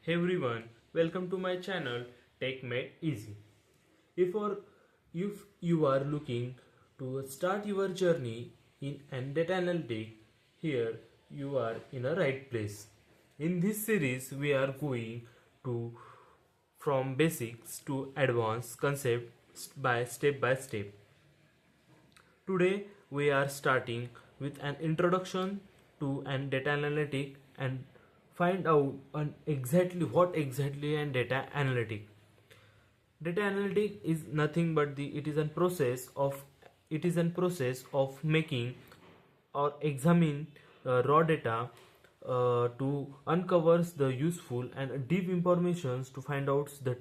Hey everyone, welcome to my channel TechMadeEasy. If you are looking to start your journey in data analytics, here you are in a right place. In this series, we are going to from basics to advanced concepts by step. Today we are starting with an introduction to an data analytic and find out on exactly what exactly an data analytic. Data analytic is nothing but it is a process of making or examine raw data to uncovers the useful and deep informations to find out the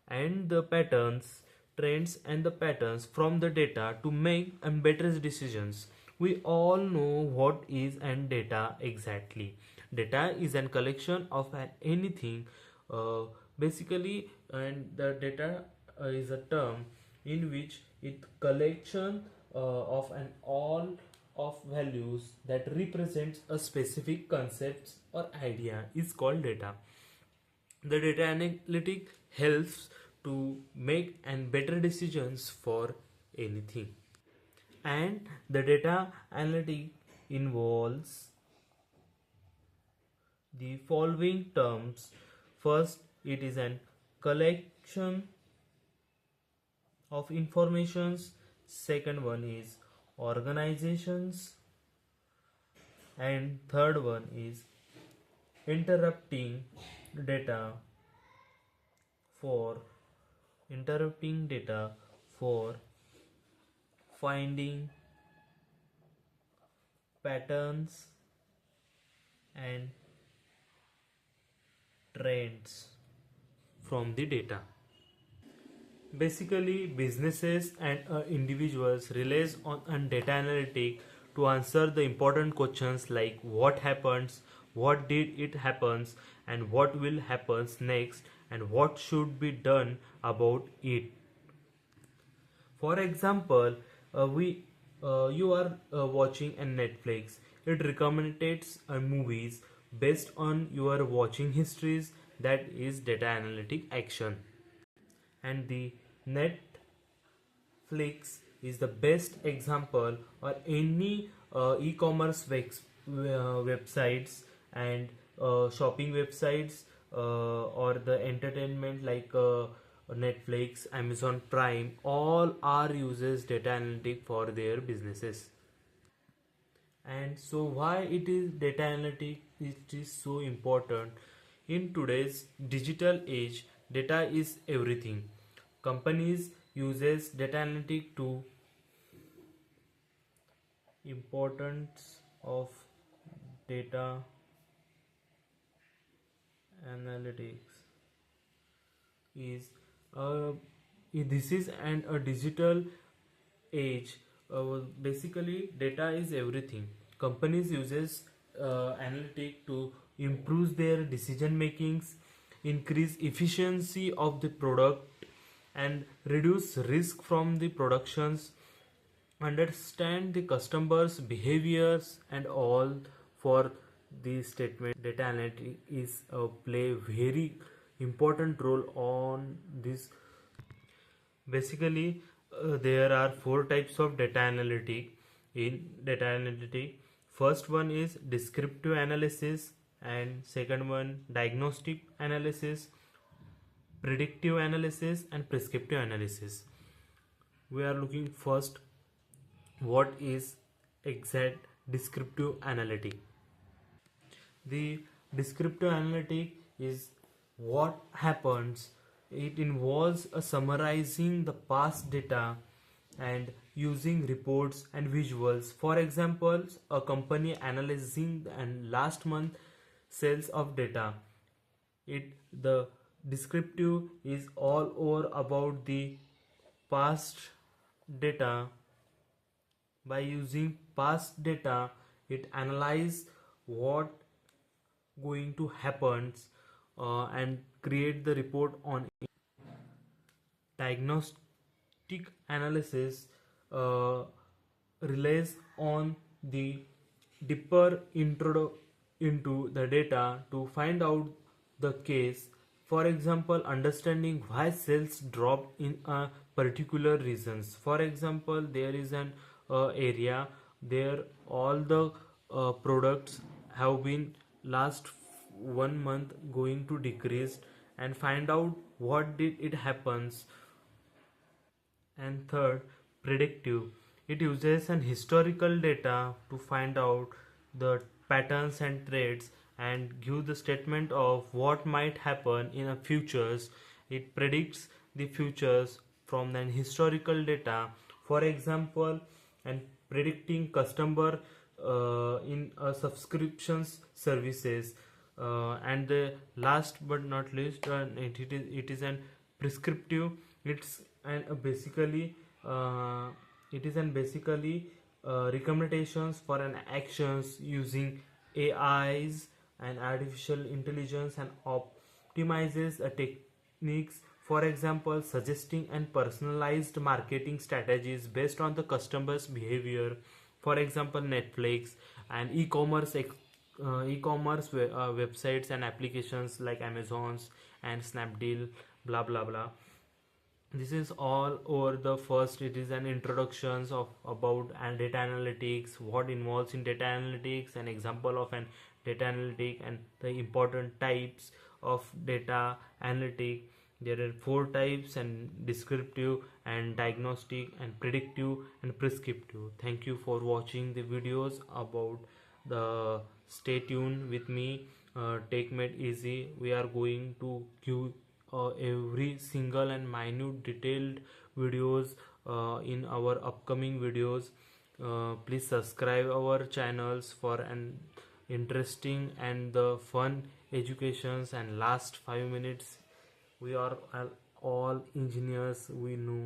and the patterns trends and the patterns from the data to make and better decisions. We all know what is and data exactly. Data is a collection of anything uh, basically, and the data is a term in which it collection of an all of values that represents a specific concepts or idea is called data. The data analytic helps to make and better decisions for anything. And the data analytic involves the following terms. First, it is an collection of informations. Second one is organizations, and third one is interrupting data for interrupting data for finding patterns and trends from the data. Basically, businesses and individuals relies on data analytic to answer the important questions like what happens, what did it happens, and what will happens next, and what should be done about it. For example, we you are watching a Netflix. It recommends movies based on your watching histories. That is data analytic action. And the Netflix is the best example, or any e-commerce websites and shopping websites or the entertainment like Netflix, Amazon Prime, all are uses data analytic for their businesses. And so why it is data analytic, it is so important. In today's digital age, data is everything. Companies uses data analytic to importance of data analytics is uh, this is a digital age. Basically data is everything. Companies uses analytic to improve their decision makings, increase efficiency of the product, and reduce risk from the productions, understand the customers behaviors and all. For the statement, data analytics is play very important role on this. Basically, there are four types of data analytic in data analytic. First one is descriptive analysis, and second one diagnostic analysis, predictive analysis, and prescriptive analysis. We are looking first what is exact descriptive analytic. The descriptive analytic is what happens. It involves a summarizing the past data and using reports and visuals. For example, a company analyzing and last month sales of data. It the descriptive is all over about the past data. By using past data, it analyze what going to happen and create the report on it. Diagnostic analysis uh, relies on the deeper intro into the data to find out the case. For example, understanding why sales dropped in a particular reasons. For example, there is an area there all the products have been last 1 month going to decrease, and find out what did it happens. And third, predictive. It uses an historical data to find out the patterns and trends and give the statement of what might happen in a futures. It predicts the futures from the historical data. For example, and predicting customer in subscriptions services. And the last but not least, it is an prescriptive. It's and basically it is an basically recommendations for an actions using AIs and artificial intelligence, and optimizes techniques. For example, suggesting and personalized marketing strategies based on the customer's behavior. For example, Netflix and e-commerce websites and applications like Amazon's and Snapdeal, blah blah blah. This is all over the first. It is an introductions of about and data analytics, what involves in data analytics, an example of an data analytic, and the important types of data analytic. There are four types: and descriptive and diagnostic and predictive and prescriptive. Thank you for watching the videos about the. Stay tuned with me. TechMadeEasy. We are going to give every single and minute detailed videos in our upcoming videos. Please subscribe our channels for an interesting and the fun educations. And last 5 minutes, we are all engineers, we know.